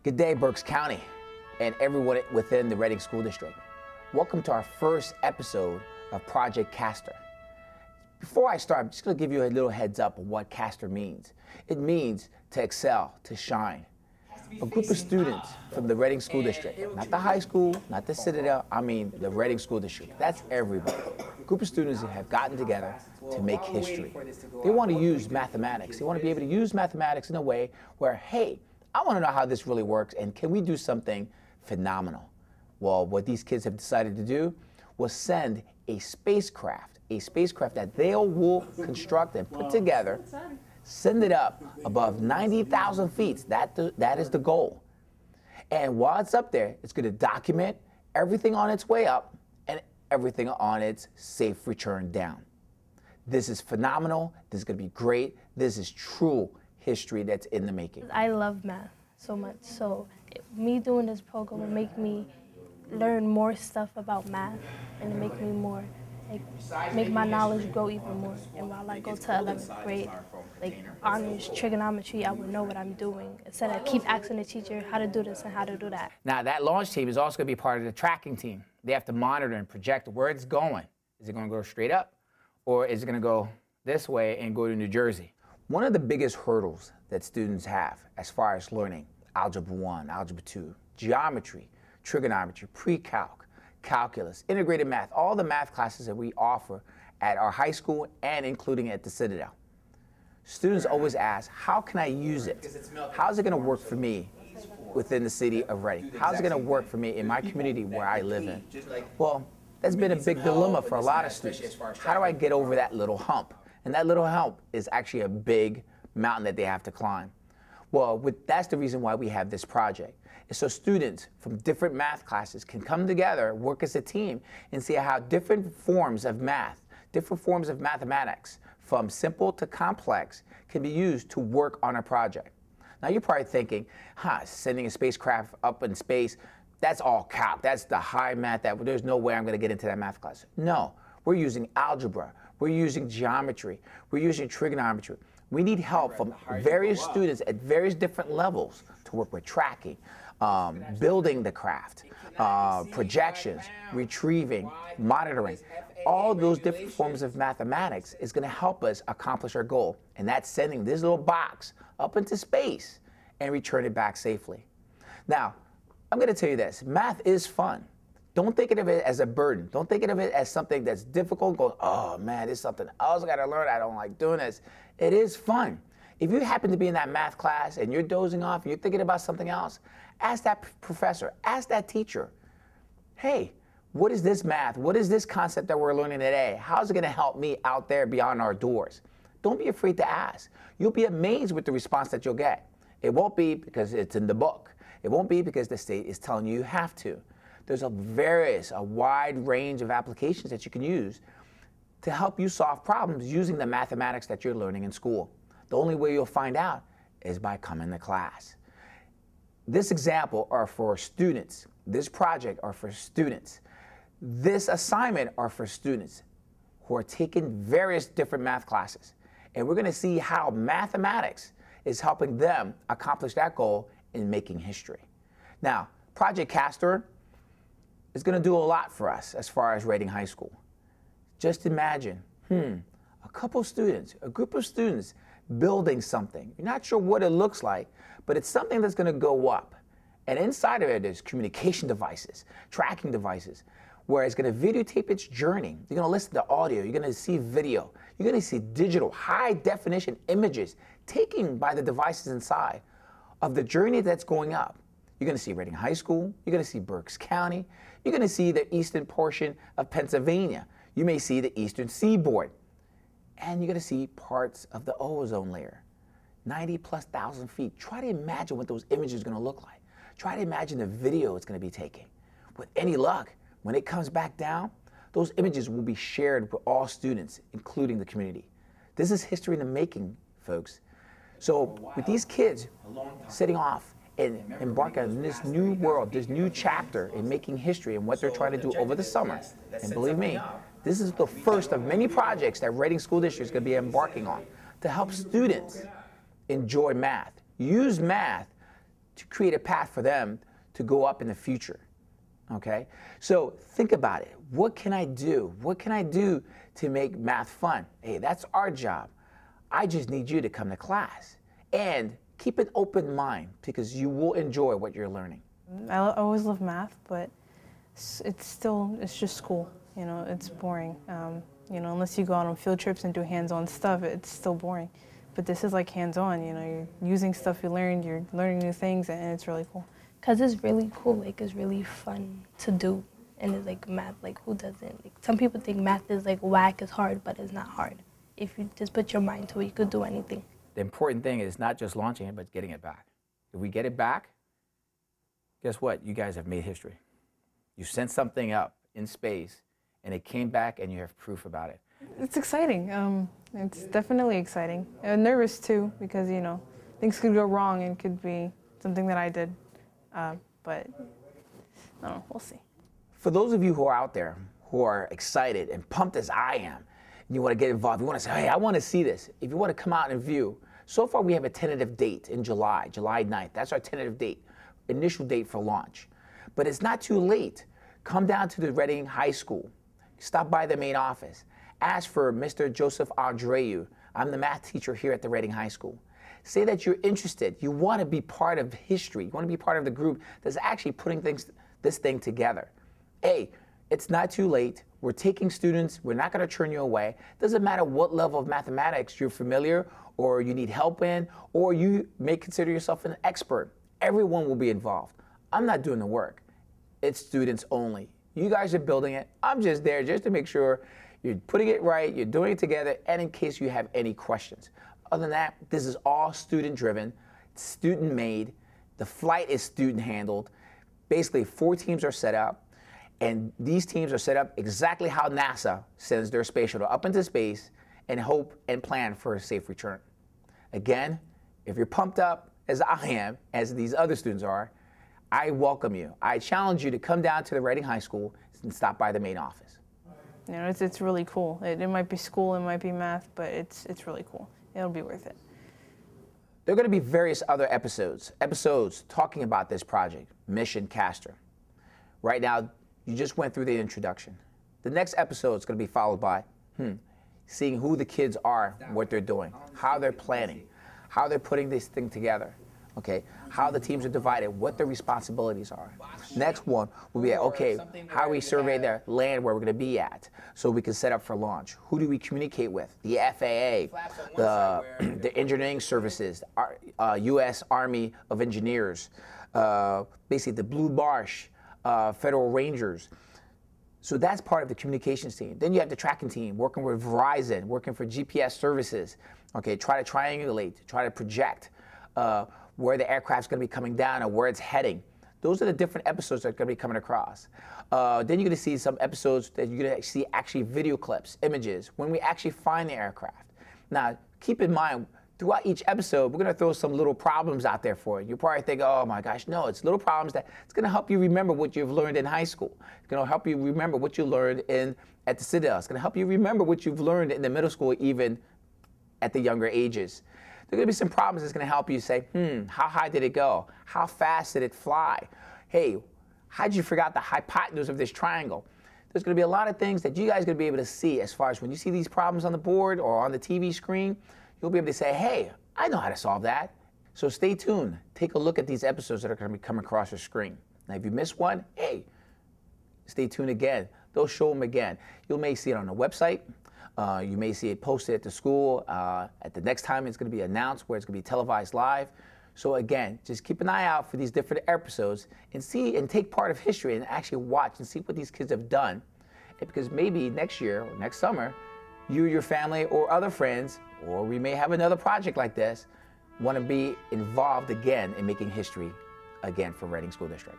Good day, Berks County, and everyone within the Reading School District. Welcome to our first episode of Project Castor. Before I start, I'm just going to give you a little heads up of what Castor means. It means to excel, to shine. A group of students from the Reading School District, not the high school, not the Citadel, I mean the Reading School District. That's everybody. A group of students that have gotten together to make history. They want to use mathematics. They want to be able to use mathematics in a way where, hey, I want to know how this really works, and can we do something phenomenal? Well, what these kids have decided to do was send a spacecraft that they will construct and put together, send it up above 90,000 feet. That is the goal. And while it's up there, it's going to document everything on its way up and everything on its safe return down. This is phenomenal. This is going to be great. This is true history that's in the making. I love math so much, so me doing this program will make me learn more stuff about math and make me more, make my knowledge grow even more. And while I go to 11th grade, honors trigonometry, I would know what I'm doing instead of keep asking the teacher how to do this and how to do that. Now that launch team is also going to be part of the tracking team. They have to monitor and project where it's going. Is it going to go straight up, or is it going to go this way and go to New Jersey? One of the biggest hurdles that students have as far as learning Algebra 1, Algebra 2, geometry, trigonometry, pre-calc, calculus, integrated math, all the math classes that we offer at our high school and including at the Citadel. Students always ask, how can I use it? How's it going to work for me within the city of Reading? How's it going to work for me in my community where I live in? Well, that's been a big dilemma for a lot of students. How do I get over that little hump? And that little hump is actually a big mountain that they have to climb. Well, that's the reason why we have this project. Is so students from different math classes can come together, work as a team, and see how different forms of math, different forms of mathematics, from simple to complex, can be used to work on a project. Now you're probably thinking, sending a spacecraft up in space, that's all calc, that's the high math, there's no way I'm going to get into that math class. No, we're using algebra, we're using geometry, we're using trigonometry. We need help from various students at various different levels to work with tracking, building the craft, projections, retrieving, monitoring. All those different forms of mathematics is going to help us accomplish our goal, and that's sending this little box up into space and return it back safely. Now, I'm going to tell you this, math is fun. Don't think of it as a burden. Don't think of it as something that's difficult. Go, oh man, it's something else I got to learn. I don't like doing this. It is fun. If you happen to be in that math class and you're dozing off and you're thinking about something else, ask that professor, ask that teacher, hey, what is this math? What is this concept that we're learning today? How's it going to help me out there beyond our doors? Don't be afraid to ask. You'll be amazed with the response that you'll get. It won't be because it's in the book. It won't be because the state is telling you have to. There's a wide range of applications that you can use to help you solve problems using the mathematics that you're learning in school. The only way you'll find out is by coming to class. This example are for students. This project are for students. This assignment are for students who are taking various different math classes. And we're going to see how mathematics is helping them accomplish that goal in making history. Now, Project Castor is going to do a lot for us as far as Reading High School. Just imagine, a couple students, a group of students building something. You're not sure what it looks like, but it's something that's going to go up. And inside of it is communication devices, tracking devices, where it's going to videotape its journey. You're going to listen to audio. You're going to see video. You're going to see digital, high-definition images taken by the devices inside of the journey that's going up. You're going to see Reading High School. You're going to see Berks County. You're going to see the eastern portion of Pennsylvania. You may see the eastern seaboard. And you're going to see parts of the ozone layer, 90,000+ feet. Try to imagine what those images are going to look like. Try to imagine the video it's going to be taking. With any luck, when it comes back down, those images will be shared with all students, including the community. This is history in the making, folks. So with these kids setting off and embark on this new world, this new chapter in making history and what they're trying to do over the summer. And believe me, this is the first of many projects that Reading School District is going to be embarking on to help students enjoy math, use math to create a path for them to go up in the future. Okay? So think about it. What can I do? What can I do to make math fun? Hey, that's our job. I just need you to come to class and keep an open mind because you will enjoy what you're learning. I always love math, but it's just school. You know, it's boring. You know, unless you go out on field trips and do hands-on stuff, it's still boring. But this is like hands-on, you know, you're using stuff you learned, you're learning new things, and it's really cool. Because it's really cool, like it's really fun to do. And it's like math, like who doesn't? Like, some people think math is like whack, it's hard, but it's not hard. If you just put your mind to it, you could do anything. The important thing is not just launching it, but getting it back. If we get it back, guess what? You guys have made history. You sent something up in space, and it came back, and you have proof about it. It's exciting. It's definitely exciting. I'm nervous too, because, you know, things could go wrong and it could be something that I did. But, I don't know, we'll see. For those of you who are out there who are excited and pumped as I am, and you want to get involved, you want to say, hey, I want to see this. If you want to come out and view, so far we have a tentative date in July 9th. That's our tentative date, initial date for launch. But it's not too late. Come down to the Reading High School. Stop by the main office. Ask for Mr. Joseph Andreu. I'm the math teacher here at the Reading High School. Say that you're interested. You want to be part of history. You want to be part of the group that's actually putting this thing together. Hey, it's not too late. We're taking students. We're not going to turn you away. Doesn't matter what level of mathematics you're familiar or you need help in, or you may consider yourself an expert. Everyone will be involved. I'm not doing the work. It's students only. You guys are building it. I'm just there just to make sure you're putting it right, you're doing it together, and in case you have any questions. Other than that, this is all student-driven, student-made. The flight is student-handled. Basically, 4 teams are set up, and these teams are set up exactly how NASA sends their space shuttle up into space and hope and plan for a safe return. Again, if you're pumped up, as I am, as these other students are, I welcome you. I challenge you to come down to the Reading High School and stop by the main office. You know, it's really cool. It might be school, it might be math, but it's really cool. It'll be worth it. There are going to be various other episodes talking about this project, Mission Castor. Right now, you just went through the introduction. The next episode is going to be followed by seeing who the kids are, what they're doing, how they're planning, how they're putting this thing together. Okay, how the teams are divided, what their responsibilities are. Next one will be, okay, how we survey their land where we're going to be at so we can set up for launch. Who do we communicate with? The FAA, the engineering services, U.S. Army of Engineers, basically the Blue Marsh, Federal Rangers. So that's part of the communications team. Then you have the tracking team working with Verizon, working for GPS services. Okay, try to triangulate, try to project where the aircraft's going to be coming down or where it's heading. Those are the different episodes that are going to be coming across. Then you're going to see some episodes that you're going to see actually video clips, images, when we actually find the aircraft. Now, keep in mind, throughout each episode, we're going to throw some little problems out there for you. You probably think, oh my gosh, no, it's little problems that it's going to help you remember what you've learned in high school. It's going to help you remember what you learned at the Citadel. It's going to help you remember what you've learned in the middle school, even at the younger ages. There are going to be some problems that's going to help you say, how high did it go? How fast did it fly? Hey, how did you figure out the hypotenuse of this triangle? There's going to be a lot of things that you guys are going to be able to see as far as when you see these problems on the board or on the TV screen, you'll be able to say, hey, I know how to solve that. So stay tuned. Take a look at these episodes that are going to be coming across your screen. Now, if you missed one, hey, stay tuned again. They'll show them again. You may see it on the website. You may see it posted at the school. At the next time, it's going to be announced where it's going to be televised live. So again, just keep an eye out for these different episodes and see and take part of history and actually watch and see what these kids have done. And because maybe next year or next summer, you, your family, or other friends, or we may have another project like this, want to be involved again in making history again for Reading School District.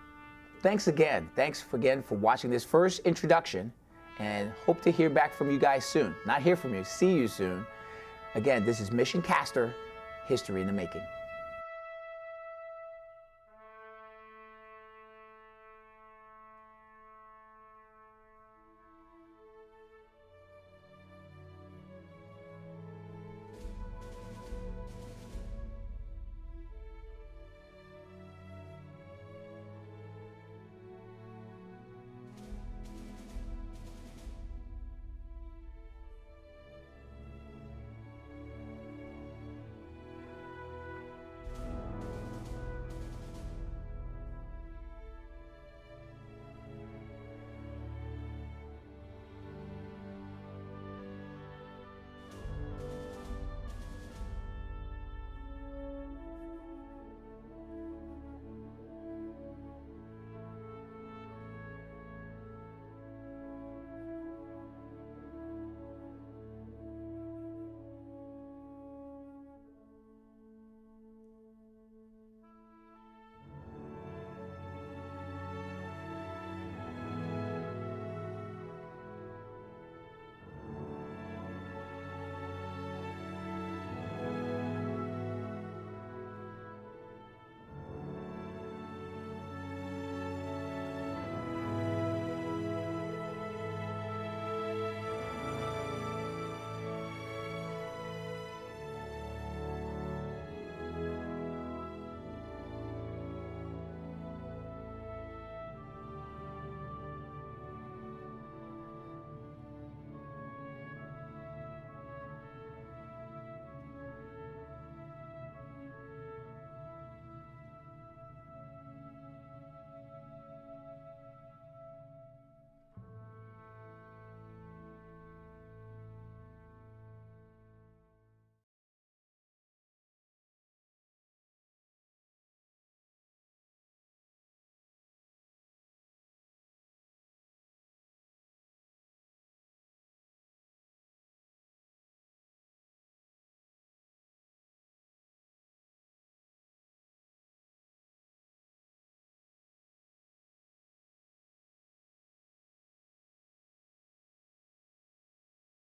Thanks again. Thanks again for watching this first introduction, and hope to hear back from you guys soon. Not hear from you, see you soon. Again, this is Mission Castor, History in the Making.